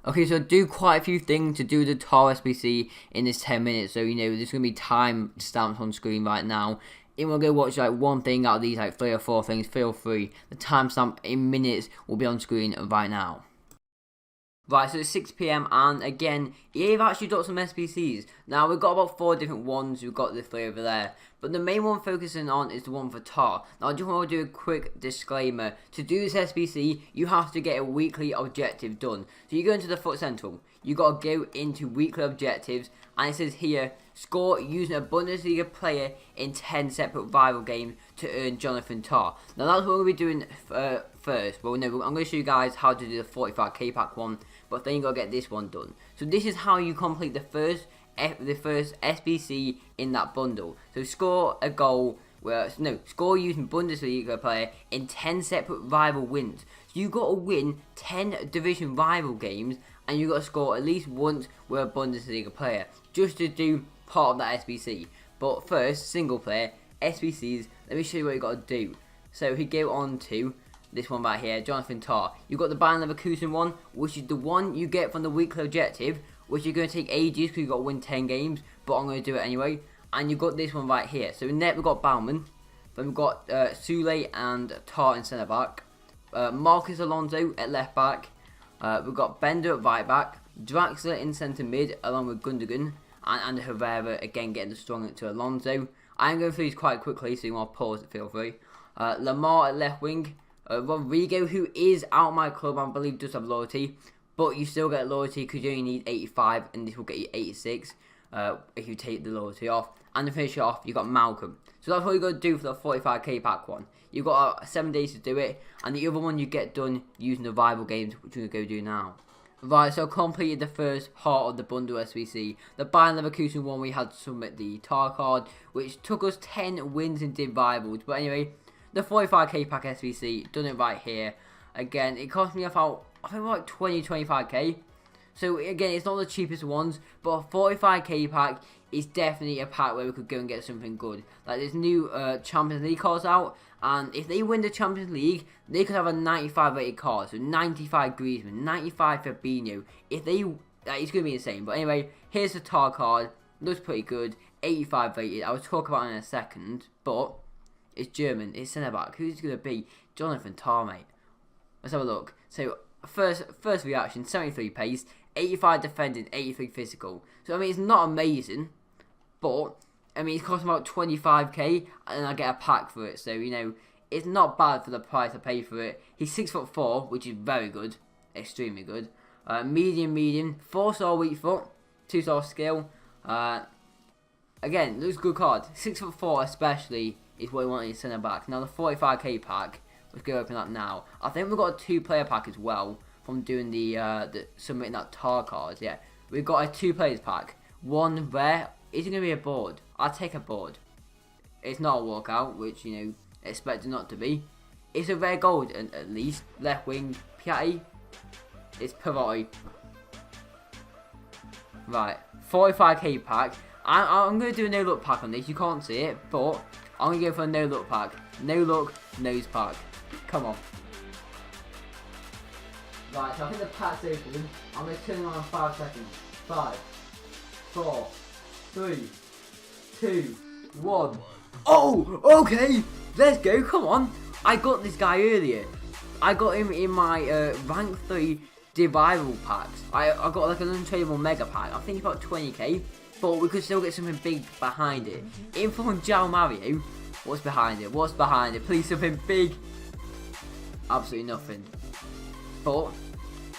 Okay, so do quite a few things to do the TAH SBC in this 10 minutes. So, there's going to be time stamps on screen right now. If we're going to watch like one thing out of these, like 3 or 4 things, feel free. The timestamp in minutes will be on screen right now. Right, so it's 6 PM, and again, EA've actually got some SBCs. Now, we've got about 4 different ones, we've got the 3 over there. But the main one focusing on is the one for TAH. Now, I just want to do a quick disclaimer. To do this SBC, you have to get a weekly objective done. So you go into the Foot Central, you got to go into weekly objectives, and it says here, score using a Bundesliga player in 10 separate rival games to earn Jonathan TAH. Now, that's what we're going to be doing first. Well, no, I'm going to show you guys how to do the 45k pack one, but then you got to get this one done. So this is how you complete the first SBC in that bundle. So score a goal, score using Bundesliga player in 10 separate rival wins. So you got to win 10 division rival games, and you got to score at least once with a Bundesliga player, just to do part of that SBC. But first, single player SBCs. Let me show you what you got to do. So we go on to this one right here, Jonathan TAH. You've got the Bayern Leverkusen one, which is the one you get from the weekly objective, which is going to take ages because you've got to win 10 games, but I'm going to do it anyway. And you've got this one right here. So in net we've got Baumann, then we've got Sule and TAH in centre back, Marcus Alonso at left back, we've got Bender at right back, Draxler in centre mid along with Gundogan, and Herrera again getting the strong to Alonso. I'm going through these quite quickly, so you want to pause it, feel free. Lamar at left wing, Rodrigo, who is out of my club, I believe does have loyalty, but you still get loyalty because you only need 85, and this will get you 86 if you take the loyalty off. And to finish it off, you've got Malcolm. So that's what you got to do for the 45k pack one. You've got 7 days to do it, and the other one you get done using the rival games, which we're going to go do now. Right, so I completed the first part of the bundle SBC. The Bayern Leverkusen one, we had to submit the TAH card, which took us 10 wins and did rivals. But anyway, the 45k pack SBC, done it right here. Again, it cost me about, I think like 20-25k. So again, it's not the cheapest ones, but a 45k pack is definitely a pack where we could go and get something good. Like there's new Champions League cards out, and if they win the Champions League, they could have a 95 rated card. So 95 Griezmann, 95 Fabinho. If they, it's going to be insane. But anyway, here's the TAH card. Looks pretty good. 85 rated. I will talk about it in a second, but it's German. It's centre back. Who's it going to be? Jonathan TAH, mate. Let's have a look. So first reaction, 73 pace, 85 defending, 83 physical. So I mean, it's not amazing, but I mean, it's costing about 25k, and I get a pack for it. So it's not bad for the price I paid for it. He's 6'4", which is very good, extremely good. Medium, 4-star weak foot, 2-star skill. Again, looks good card. 6'4" especially is what you want in your centre back. Now the 45k pack. Let's go open that now. I think we've got a 2-player pack as well from doing the submitting that TAH cards. Yeah, we've got a 2-players pack. One rare. Is it going to be a board? I'll take a board. It's not a walkout, which expected not to be. It's a rare gold at least. Left wing Piatti. It's Perotti. Right, 45k pack. I'm going to do a no look pack on this. You can't see it, but I'm going to go for a no look pack. No look nose pack. Come on. Right, so I think the pack's open. I'm going to turn it on in 5 seconds. 5, 4, 3, 2, 1. Oh, okay. Let's go. Come on. I got this guy earlier. I got him in my rank 3 Revival packs. I got like an untradeable mega pack. I think it's about 20k. But we could still get something big behind it. In from João Mario. What's behind it? What's behind it? Please, something big. Absolutely nothing. But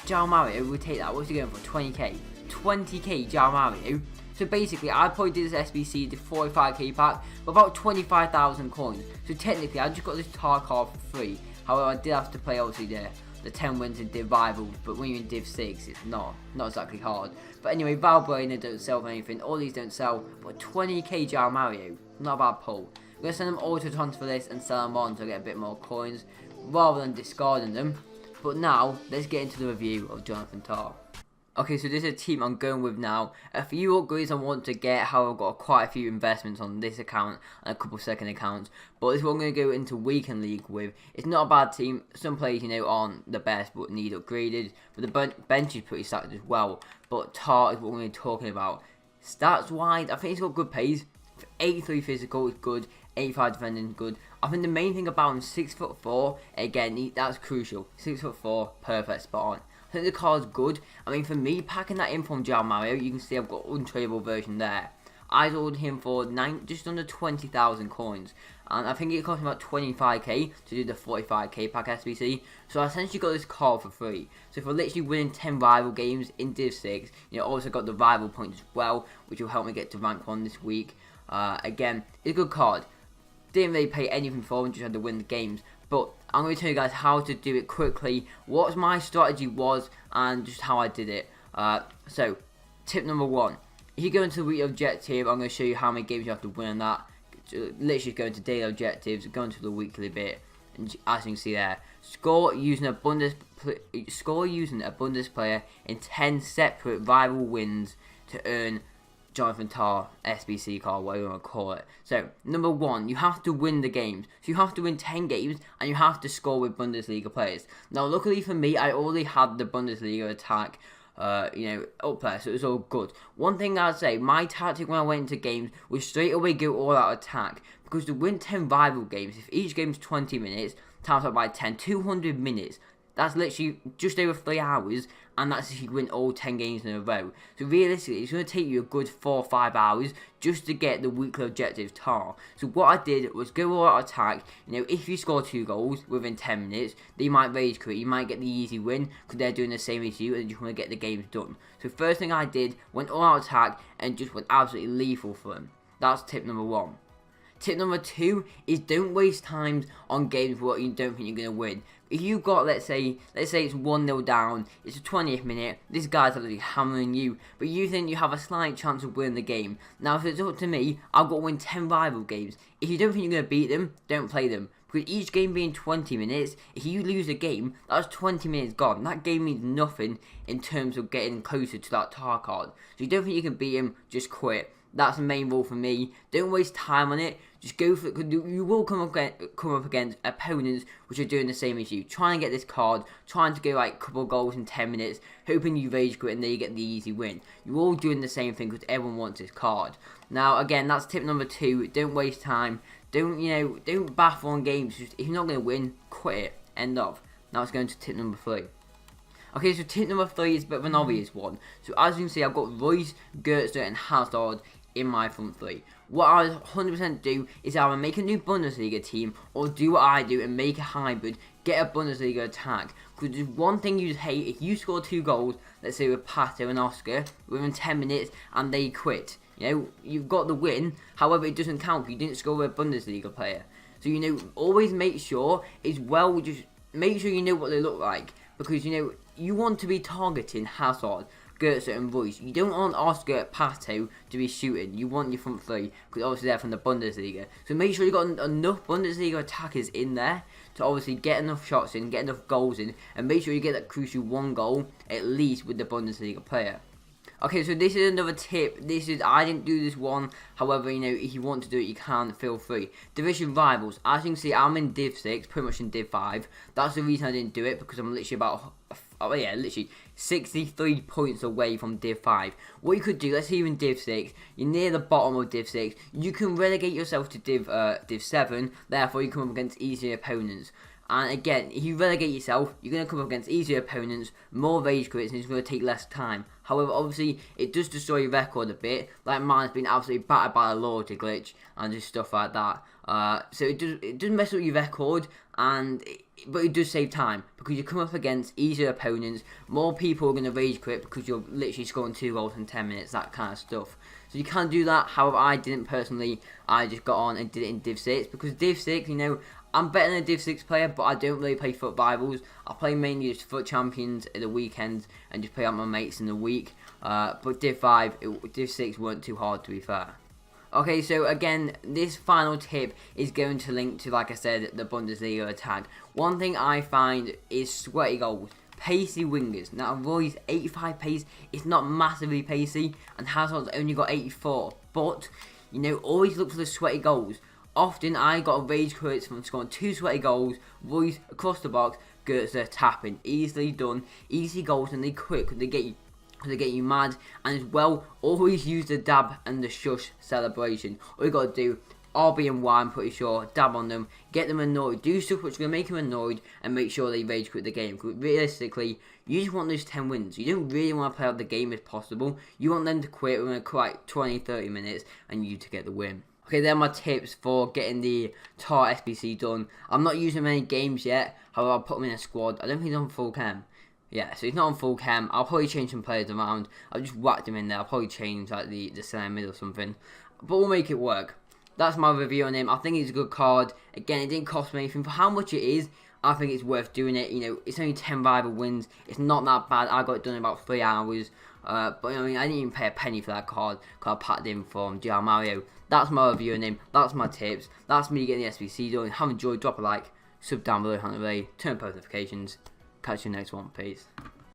João Mario, we'll take that. What's he going for? 20k. 20k João Mario. So basically, I probably did this SBC, the 45k pack, for about 25,000 coins. So technically, I just got this TAH card for free. However, I did have to play obviously the 10 wins in Div Rivals, but when you're in Div 6, it's not exactly hard. But anyway, Valbuena don't sell for anything. All these don't sell, but 20k João Mario, not a bad pull. I'm going to send them all to transfer this and sell them on to get a bit more coins, rather than discarding them. But now, let's get into the review of Jonathan TAH. Okay, so this is a team I'm going with now. A few upgrades I want to get, how I've got quite a few investments on this account and a couple second accounts. But this is what I'm going to go into weekend league with. It's not a bad team. Some players, aren't the best but need upgraded. But the bench is pretty stacked as well. But TAH is what we're going to be talking about. Stats-wise, I think he's got good pace. 83 physical is good. 85 defending is good. I think the main thing about him, 6'4", again, that's crucial. 6'4", perfect, spot on. I think the card's good. I mean, for me, packing that in from Jal Mario, you can see I've got untradeable version there. I sold him for just under 20,000 coins. And I think it cost me about 25k to do the 45k pack SBC. So I essentially got this card for free. So for literally winning 10 rival games in Div 6, also got the rival points as well, which will help me get to rank 1 this week. Again, it's a good card. Didn't really pay anything for him, just had to win the games. But I'm going to tell you guys how to do it quickly, what my strategy was, and just how I did it. So, tip number 1. If you go into the weekly objective, I'm going to show you how many games you have to win on that. Literally go into daily objectives, go into the weekly bit, and as you can see there, score using a Bundes player in 10 separate rival wins to earn Jonathan TAH SBC card, whatever you want to call it. So, number 1, you have to win the games. So you have to win 10 games, and you have to score with Bundesliga players. Now, luckily for me, I already had the Bundesliga attack, up there, so it was all good. One thing I'd say, my tactic when I went into games was straight away go all out attack. Because to win 10 rival games, if each game is 20 minutes, times up by 10, 200 minutes. That's literally just over 3 hours, and that's if you win all 10 games in a row. So realistically, it's going to take you a good 4 or 5 hours just to get the weekly objective TAH. So what I did was go all out attack. If you score 2 goals within 10 minutes, they might rage quit. You might get the easy win because they're doing the same as you and you want to get the games done. So first thing I did, went all out attack and just went absolutely lethal for them. That's tip number 1. Tip number 2 is don't waste time on games where you don't think you're going to win. If you've got, let's say it's 1-0 down, it's the 20th minute, this guy's absolutely hammering you, but you think you have a slight chance of winning the game. Now, if it's up to me, I've got to win 10 rival games. If you don't think you're going to beat them, don't play them. Because each game being 20 minutes, if you lose a game, that's 20 minutes gone. That game means nothing in terms of getting closer to that TAH card. So if you don't think you can beat him, just quit. That's the main rule for me. Don't waste time on it. Just go for it, because you will come up against opponents which are doing the same as you. Trying to get this card, trying to go like a couple of goals in 10 minutes, hoping you rage quit and then you get the easy win. You're all doing the same thing because everyone wants this card. Now, again, that's tip number 2. Don't waste time. Don't baffle on games. Just, if you're not going to win, quit it. End of. Now let's go into tip number 3. Okay, so tip number 3 is a bit of an obvious one. So as you can see, I've got Royce, Gertzer and Hazard in my front 3. What I 100% do is either make a new Bundesliga team or do what I do and make a hybrid, get a Bundesliga attack. Because there's one thing you'd hate if you score 2 goals, let's say with Pato and Oscar, within 10 minutes and they quit. You've got the win, however it doesn't count if you didn't score with a Bundesliga player. So always make sure just make sure you know what they look like. Because you want to be targeting Hazard, Gertzer and Royce. You don't want Oscar Pato to be shooting. You want your front 3 because obviously they're from the Bundesliga. So make sure you've got enough Bundesliga attackers in there to obviously get enough shots in, get enough goals in, and make sure you get that crucial 1 goal at least with the Bundesliga player. Okay, so this is another tip. I didn't do this one. However, if you want to do it, you can. Feel free. Division rivals. As you can see, I'm in Div 6, pretty much in Div 5. That's the reason I didn't do it, because I'm literally literally 63 points away from Div 5. What you could do, let's say you're in Div 6, you're near the bottom of Div 6, you can relegate yourself to Div 7, therefore you come up against easier opponents. And again, if you relegate yourself, you're going to come up against easier opponents, more rage quits, and it's going to take less time. However, obviously, it does destroy your record a bit. Like mine's been absolutely battered by a loyalty glitch and just stuff like that. So it does mess up your record, but it does save time because you come up against easier opponents. More people are going to rage quit because you're literally scoring 2 goals in 10 minutes, that kind of stuff. So you can do that. However, I didn't personally. I just got on and did it in Div 6 because Div 6, I'm better than a Div 6 player, but I don't really play FUT rivals. I play mainly just FUT champions at the weekends and just play out my mates in the week. But Div 5, Div 6 weren't too hard, to be fair. Okay, so again, this final tip is going to link to, like I said, the Bundesliga attack. One thing I find is sweaty goals. pacey wingers. Now Roy's 85 pace, it's not massively pacey, and Hazard's only got 84. But, you know, always look for the sweaty goals. Often I got a rage quits from scoring 2 sweaty goals. Roy's across the box, Goetze tapping. Easily done, easy goals, and they quick, they get you mad. And as well, always use the dab and the shush celebration. All you gotta do, RB and Y, I'm pretty sure, dab on them, get them annoyed, do stuff which is going to make them annoyed, and make sure they rage quit the game. Because realistically, you just want those 10 wins. You don't really want to play out the game if possible. You want them to quit within quite 20-30 minutes, and you to get the win. Okay, they're my tips for getting the TAH SBC done. I'm not using many games yet, however I'll put them in a squad. I don't think he's on full cam. Yeah, so he's not on full cam. I'll probably change some players around. I'll just whack them in there. I'll probably change like the center mid or something. But we'll make it work. That's my review on him. I think it's a good card. Again, it didn't cost me anything. For how much it is, I think it's worth doing it. You know, it's only 10 rival wins. It's not that bad. I got it done in about 3 hours. But I mean, I didn't even pay a penny for that card because I packed in from GR Mario. That's my review on him. That's my tips. That's me getting the SBC done. If you have enjoyed, drop a like, sub down below, turn on post notifications. Catch you next one. Peace.